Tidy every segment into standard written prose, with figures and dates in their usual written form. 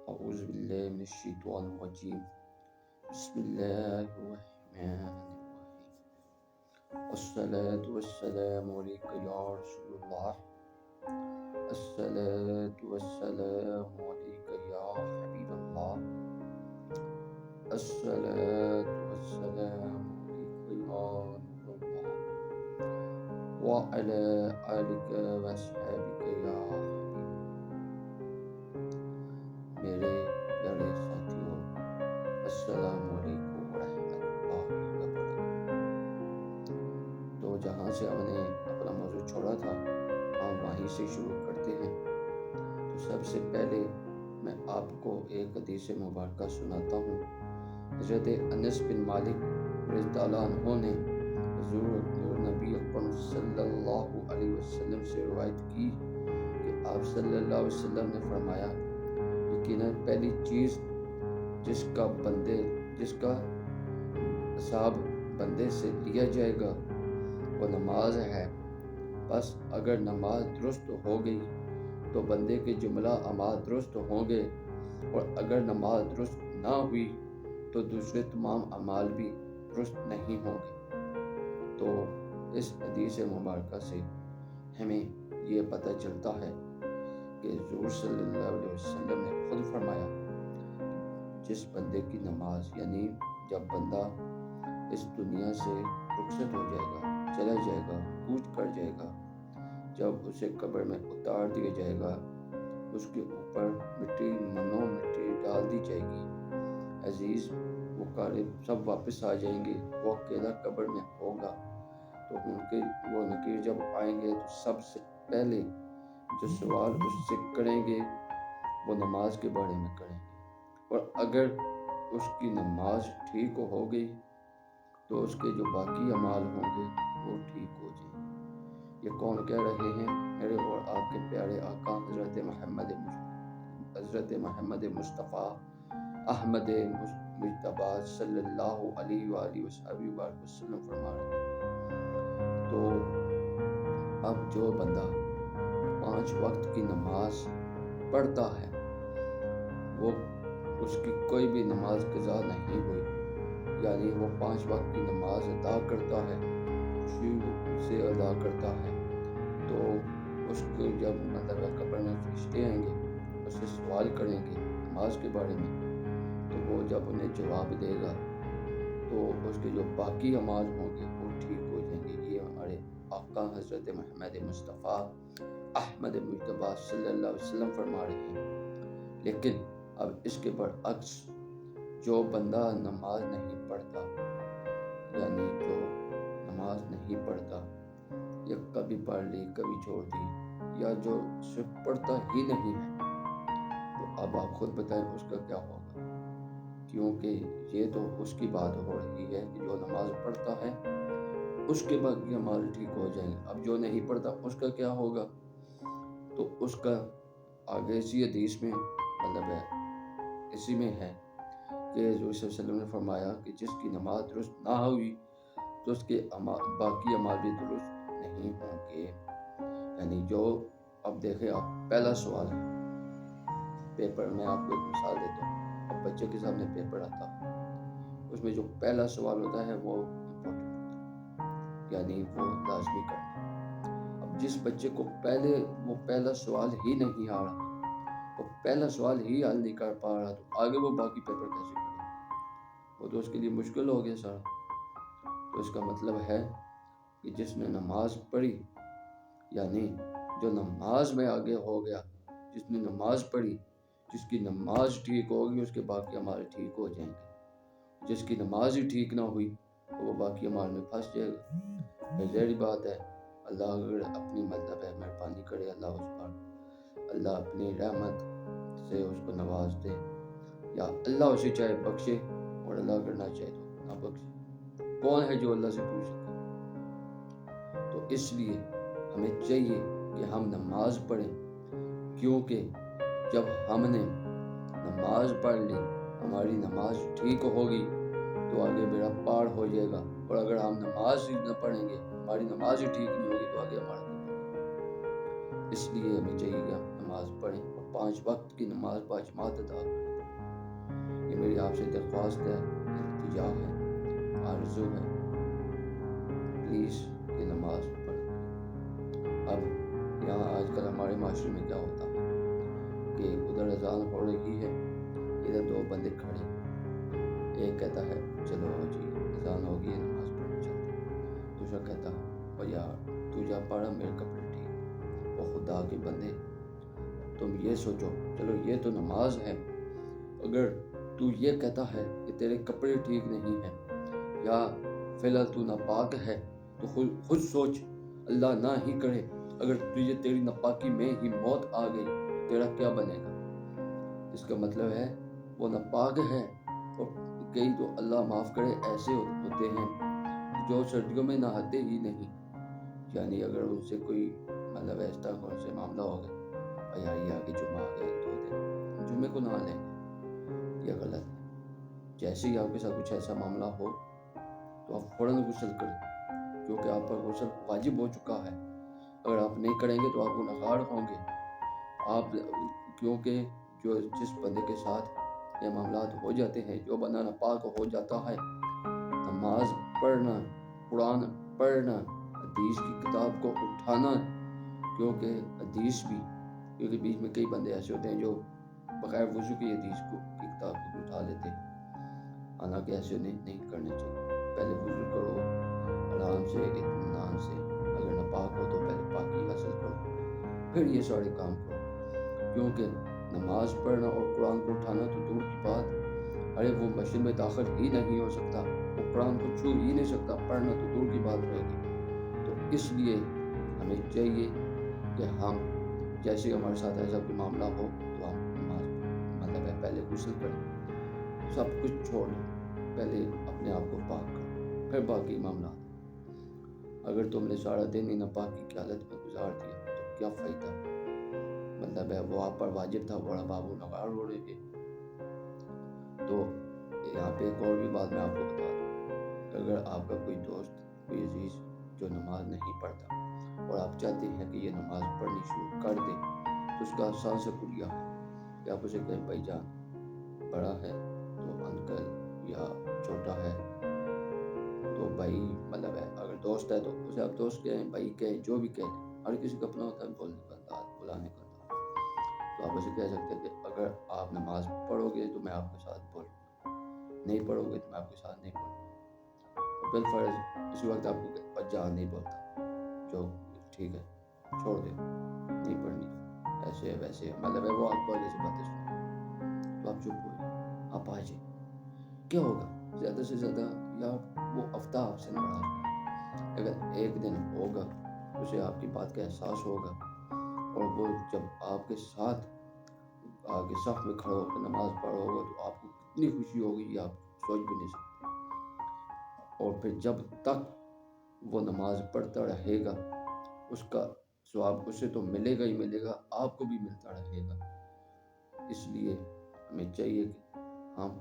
أعوذ بالله من الشيطان الرجيم. بسم الله الرحمن الرحيم. الصلاة والسلام عليك يا رسول الله. الصلاة والسلام عليك يا حبيب الله. الصلاة والسلام عليك يا نور الله وعلى آلك وأصحابك يا حبيب. میرے پیارے ساتھیوں، السلام علیکم ورحمۃ اللہ وبرکاتہ۔ تو جہاں سے ہم نے اپنا موضوع چھوڑا تھا ہم وہیں سے شروع کرتے ہیں۔ تو سب سے پہلے میں آپ کو ایک حدیث مبارکہ سناتا ہوں۔ حضرت انس بن مالک رضی اللہ عنہ نے حضور نبی اکرم صلی اللہ علیہ وسلم سے روایت کی کہ آپ صلی اللہ علیہ وسلم نے فرمایا، یقیناً پہلی چیز جس کا حساب بندے سے لیا جائے گا وہ نماز ہے۔ بس اگر نماز درست ہو گئی تو بندے کے جملہ اعمال درست ہوں گے، اور اگر نماز درست نہ ہوئی تو دوسرے تمام اعمال بھی درست نہیں ہوں گے۔ تو اس حدیث مبارکہ سے ہمیں یہ پتہ چلتا ہے کہ حضور صلی اللہ علیہ وسلم نے خود فرمایا، جس بندے کی نماز، یعنی جب بندہ اس دنیا سے رخصت ہو جائے گا، چلا جائے گا، کوچ کر جائے گا، جب اسے قبر میں اتار دیا جائے گا، اس کے اوپر مٹی ڈال دی جائے گی، عزیز مقارب سب واپس آ جائیں گے، وہ اکیلا قبر میں ہوگا۔ تو وہ نکیر جب آئیں گے تو سب سے پہلے جو سوال اس سے کریں گے وہ نماز کے بارے میں کریں گے، اور اگر اس کی نماز ٹھیک ہو گئی تو اس کے جو باقی اعمال ہوں گے وہ ٹھیک ہو جائیں گے۔ یہ کون کہہ رہے ہیں؟ میرے اور آپ کے پیارے آقا حضرت محمد مصطفیٰ احمد مجتبیٰ صلی اللہ علیہ وآلہ وسلم فرما رہے ہیں۔ تو اب جو بندہ 5 وقت کی نماز پڑھتا ہے، وہ اس کی کوئی بھی نماز قضا نہیں ہوئی، یعنی وہ 5 وقت کی نماز ادا کرتا ہے، خوشی سے ادا کرتا ہے، تو اس کو جب قبر میں فرشتے آئیں گے، اس سے سوال کریں گے نماز کے بارے میں، تو وہ جب انہیں جواب دے گا تو اس کے جو باقی اعمال ہوں گے وہ ٹھیک ہو جائیں گے۔ یہ ہمارے آقا حضرت محمد مصطفیٰ احمد مجتبیٰ صلی اللہ علیہ وسلم فرما رہے ہیں۔ لیکن اب اس کے برعکس جو بندہ نماز نہیں پڑھتا، یعنی جو نماز نہیں پڑھتا، یا کبھی پڑھ لی کبھی چھوڑ دی، یا جو صرف پڑھتا ہی نہیں ہے، تو اب آپ خود بتائیں اس کا کیا ہوگا؟ کیونکہ یہ تو اس کی بات ہو رہی ہے کہ جو نماز پڑھتا ہے اس کے باقی اعمال ٹھیک ہو جائیں گے۔ اب جو نہیں پڑھتا اس کا کیا ہوگا؟ تو اس کا آگے اسی حدیث میں اسی میں ہے کہ حضور صلی اللہ علیہ وسلم نے فرمایا کہ جس کی نماز درست نہ ہوئی تو اس کے باقی اعمال بھی درست نہیں ہوں گے۔ یعنی جو اب دیکھیں، آپ پہلا سوال ہے پیپر میں، آپ کو ایک مثال دیتا ہوں۔ اب بچے کے سامنے پیپر آتا ہے، اس میں جو پہلا سوال ہوتا ہے وہ امپورٹنٹ ہوتا ہے، یعنی وہ لازمی کرنا۔ اب جس بچے کو وہ پہلا سوال ہی نہیں آ رہا، وہ پہلا سوال ہی حل نہیں کر پا رہا، تو آگے وہ باقی پیپر کیسے کرے؟ وہ تو اس کے لیے مشکل ہو گیا سارا۔ تو اس کا مطلب ہے کہ جس نے نماز پڑھی، یعنی جو نماز میں آگے ہو گیا، جس نے نماز پڑھی، جس کی نماز ٹھیک ہوگی اس کے باقی اعمال ٹھیک ہو جائیں گے۔ جس کی نماز ہی ٹھیک نہ ہوئی تو وہ باقی اعمال میں پھنس جائے گا۔ ظاہری بات ہے، اللہ اگر اپنی مہربانی کرے، اللہ اپنی رحمت سے اس کو نواز دے، یا اللہ اسے چاہے بخشے، اور اللہ اگر نہ چاہے تو نہ بخشے۔ کون ہے جو اللہ سے پوچھ سکے؟ تو اس لیے ہمیں چاہیے کہ ہم نماز پڑھیں، کیونکہ جب ہم نے نماز پڑھ لی، ہماری نماز ٹھیک ہوگی تو آگے بیڑا پار ہو جائے گا، اور اگر ہم نماز ہی نہ پڑھیں گے، ہماری نماز ہی ٹھیک نہیں ہوگی تو آگے ہمارا۔ اس لیے ہمیں چاہیے کہ ہم نماز پڑھیں اور 5 وقت کی نماز باجماعت ادا کرے. یہ میری آپ سے درخواست ہے، التجا ہے، آرزو ہے، پلیز یہ نماز پڑھ. اب یہاں آج کل ہمارے معاشرے میں کیا ہوتا ہے کہ ادھر اذان ہو رہی ہے، ادھر 2 بندے کھڑے، ایک کہتا ہے چلو جی اذان ہوگی نماز پڑھنے چلتے، دوسرا کہتا او یار تو جا پڑھا میرے کپڑے ٹھیک. او خدا کے بندے، تم یہ سوچو، چلو یہ تو نماز ہے، اگر تو یہ کہتا ہے کہ تیرے کپڑے ٹھیک نہیں ہیں یا فی الحال تو ناپاک ہے، تو خود سوچ، اللہ نہ ہی کرے اگر تجھے تیری ناپاکی میں ہی موت آ گئی تیرا کیا بنے گا. اس کا مطلب ہے وہ ناپاک ہے. اور کئی تو اللہ معاف کرے ایسے ہوتے ہیں جو سردیوں میں نہاتے ہی نہیں. یعنی اگر ان سے کوئی مطلب اس طرح کون سے معاملہ ہو گیا، یار یہ آگے جمعہ آ گیا 2 دن جمعے کو نہا لیں گے، یہ غلط ہے. جیسے ہی آپ کے ساتھ کچھ ایسا معاملہ ہو تو آپ فوراً غسل کریں، کیونکہ آپ پر غسل واجب ہو چکا ہے. اگر آپ نہیں کریں گے تو آپ گنہگار ہوں گے. آپ کیونکہ جس بندے کے ساتھ یہ معاملات ہو جاتے ہیں، جو بندہ ناپاک ہو جاتا ہے، نماز پڑھنا، قرآن پڑھنا، حدیث کی کتاب کو اٹھانا، کیونکہ حدیث بھی، کیونکہ بیچ میں کئی بندے ایسے ہوتے ہیں جو بغیر وضو کی حدیث کی کتاب کو اٹھا لیتے ہیں. حالانکہ ایسے نہیں کرنا چاہیے. پہلے وضو کرو آرام سے، اطمینان سے. اگر ناپاک ہو تو پہلے پاکی حاصل کرو، پھر یہ سارے کام کرو. کیونکہ نماز پڑھنا اور قرآن کو اٹھانا تو دور کی بات، ارے وہ مسجد میں داخل ہی نہیں ہو سکتا، وہ قرآن کو چھو ہی نہیں سکتا، پڑھنا تو دور کی بات رہے گی. تو اس لیے ہمیں چاہیے کہ ہم جیسے ہمارے ساتھ ایسا کوئی معاملہ ہو تو ہم نماز مطلب ہے پہلے غسل کریں، سب کچھ چھوڑ دیں، پہلے اپنے آپ کو پاک کرو، پھر باقی معاملات. اگر تم نے سارا دن ہی ناپاکی کی حالت میں گزار دیا تو کیا فائدہ. مطلب ہے وہ آپ پر واجب تھا، بڑا بابو نگار ہو رہے تھے. تو یہاں پہ ایک اور بھی بات میں آپ کو بتا دوں کہ اگر آپ کا کوئی دوست، کوئی عزیز جو نماز نہیں پڑھتا اور آپ چاہتے ہیں کہ یہ نماز پڑھنی شروع کر دے، تو اس کا آسان سے کلیہ ہے کہ آپ اسے کہیں بھائی جان، بڑا ہے تو انکل، یا چھوٹا ہے تو بھائی، مطلب ہے اگر دوست ہے تو اسے آپ دوست کہیں، بھائی کہیں، جو بھی کہیں. ہر کسی کا اپنا ہوتا ہے بولنے کا انداز، بلانے کا انداز. تو آپ اسے کہہ سکتے ہیں کہ اگر آپ نماز پڑھو گے تو میں آپ کے ساتھ پڑھوں گا، نہیں پڑھو گے تو میں آپ کے ساتھ نہیں پڑھوں گا. اور بالفرض اس وقت آپ کو جان نہیں بولتا، جو ٹھیک ہے چھوڑ دے، نہیں پڑھنی، ایسے ویسے، مطلب ہے وہ آپ کو آگے سے باتیں سنائے، تو آپ چپ ہو جائیں، آپ آ جائیں. کیا ہوگا زیادہ سے زیادہ، یا وہ ہفتہ آپ سے ناراض ہوگا. اگر ایک دن ہوگا اسے آپ کی بات کا احساس ہوگا، اور وہ جب آپ کے ساتھ آگے صف میں کھڑا ہو کے نماز پڑھا ہوگا تو آپ کو کتنی خوشی ہوگی یہ آپ سوچ بھی نہیں سکتے. اور پھر جب تک وہ نماز پڑھتا رہے گا اس کا ثواب اسے تو ملے گا ہی ملے گا، آپ کو بھی ملتا رہے گا. اس لیے ہمیں چاہیے کہ ہم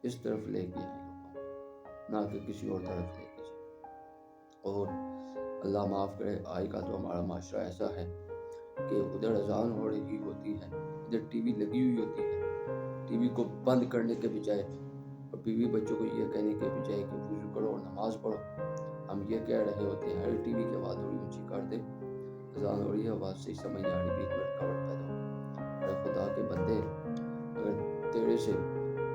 اس طرف لے کے آئیں لوگوں، نہ کہ کسی اور طرف لے کے جائیں. اور اللہ معاف کرے، آج کا تو ہمارا معاشرہ ایسا ہے کہ ادھر اذان ہو رہی ہوتی ہے، ادھر ٹی وی لگی ہوئی ہوتی ہے. ٹی وی کو بند کرنے کے بجائے اور بیوی بچوں کو یہ کہنے کے بجائے کہ وضو کرو اور نماز پڑھو، ہم یہ کہہ رہے ہوتے ہیں ارے ٹی وی کی آواز تھوڑی اونچی کر دے، اذان ہو رہی ہے، آواز صحیح سمجھ نہیں آ رہی، بیچ میں رکاوٹ پیدا ہو. ارے خدا کے بندے، اگر تیرے سے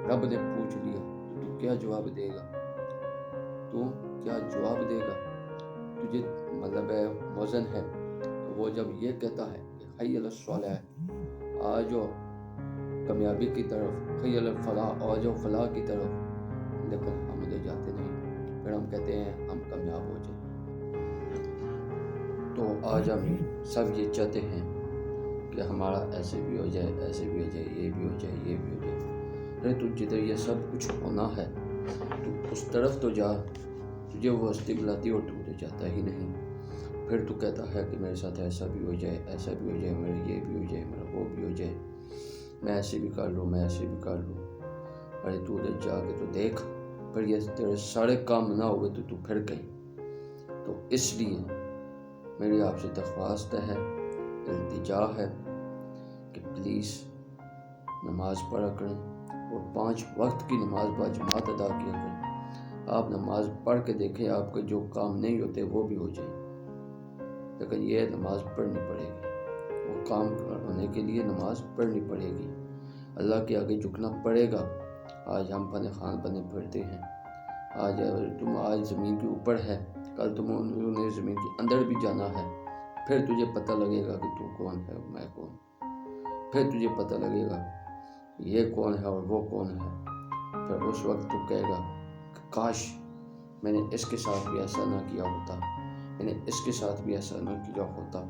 رب نے پوچھ لیا تو کیا جواب دے گا؟ تو کیا جواب دے گا؟ تجھے مطلب ہے موزن ہے. وہ جب یہ کہتا ہے کہ حی علی الصلاۃ، آ جاؤ کامیابی کی طرف، حی علی الفلاح، آ جاؤ فلاح کی طرف، لیکن ہم ادھر جاتے نہیں. پھر ہم کہتے ہیں ہم کامیاب ہو جائیں. تو آج ہم سب یہ چاہتے ہیں کہ ہمارا ایسے بھی ہو جائے، ایسے بھی ہو جائے، یہ بھی ہو جائے، یہ بھی ہو جائے. ارے تو جدھر یہ سب کچھ ہونا ہے تو اس طرف تو جا، تجھے وہ ہستی بلاتی اور تو ادھر جاتا ہی نہیں. پھر تو کہتا ہے کہ میرے ساتھ ایسا بھی ہو جائے، ایسا بھی ہو جائے، میرا یہ بھی ہو جائے، میرا وہ بھی ہو جائے، میں ایسے بھی کر لوں، میں ایسے بھی کر لوں. ارے تو ادھر جا کے تو دیکھ، پھر یہ تیرے سارے کام نہ ہوئے تو پھر کہیں. تو اس لیے میری آپ سے درخواست ہے، التجا ہے کہ پلیز نماز پڑھا کریں اور 5 وقت کی نماز باجماعت ادا کیا کریں۔ آپ نماز پڑھ کے دیکھیں، آپ کے جو کام نہیں ہوتے وہ بھی ہو جائیں، لیکن یہ نماز پڑھنی پڑے گی، وہ کام ہونے کے لیے نماز پڑھنی پڑے گی، اللہ کے آگے جھکنا پڑے گا۔ آج ہم فن خان بنے پھرتے ہیں، آج زمین کے اوپر ہے، کل تم نے زمین کے اندر بھی جانا ہے، پھر تجھے پتہ لگے گا کہ تو کون ہے اور میں کون، پھر تجھے پتہ لگے گا یہ کون ہے اور وہ کون ہے۔ پھر اس وقت تو کہے گا کہ کاش میں نے اس کے ساتھ بھی ایسا نہ کیا ہوتا، میں نے اس کے ساتھ بھی ایسا نہ کیا ہوتا،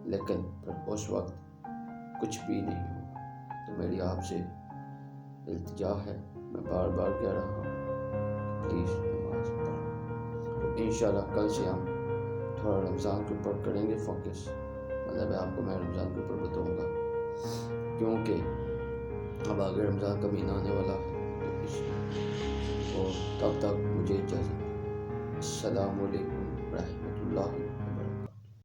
لیکن پھر اس وقت کچھ بھی نہیں ہوگا۔ تو میری آپ سے التجا ہے، میں بار بار کہہ رہا ہوں کہ پلیز نماز پڑھیں۔ انشاءاللہ کل سے ہم تھوڑا رمضان کے اوپر کریں گے فوکس، مطلب آپ کو میں رمضان کے اوپر بتاؤں گا، کیونکہ اب آگے رمضان کا مہینہ آنے والا ہے، تو تب تک مجھے اجازت۔ السلام علیکم ورحمۃ اللہ وبرکاتہ۔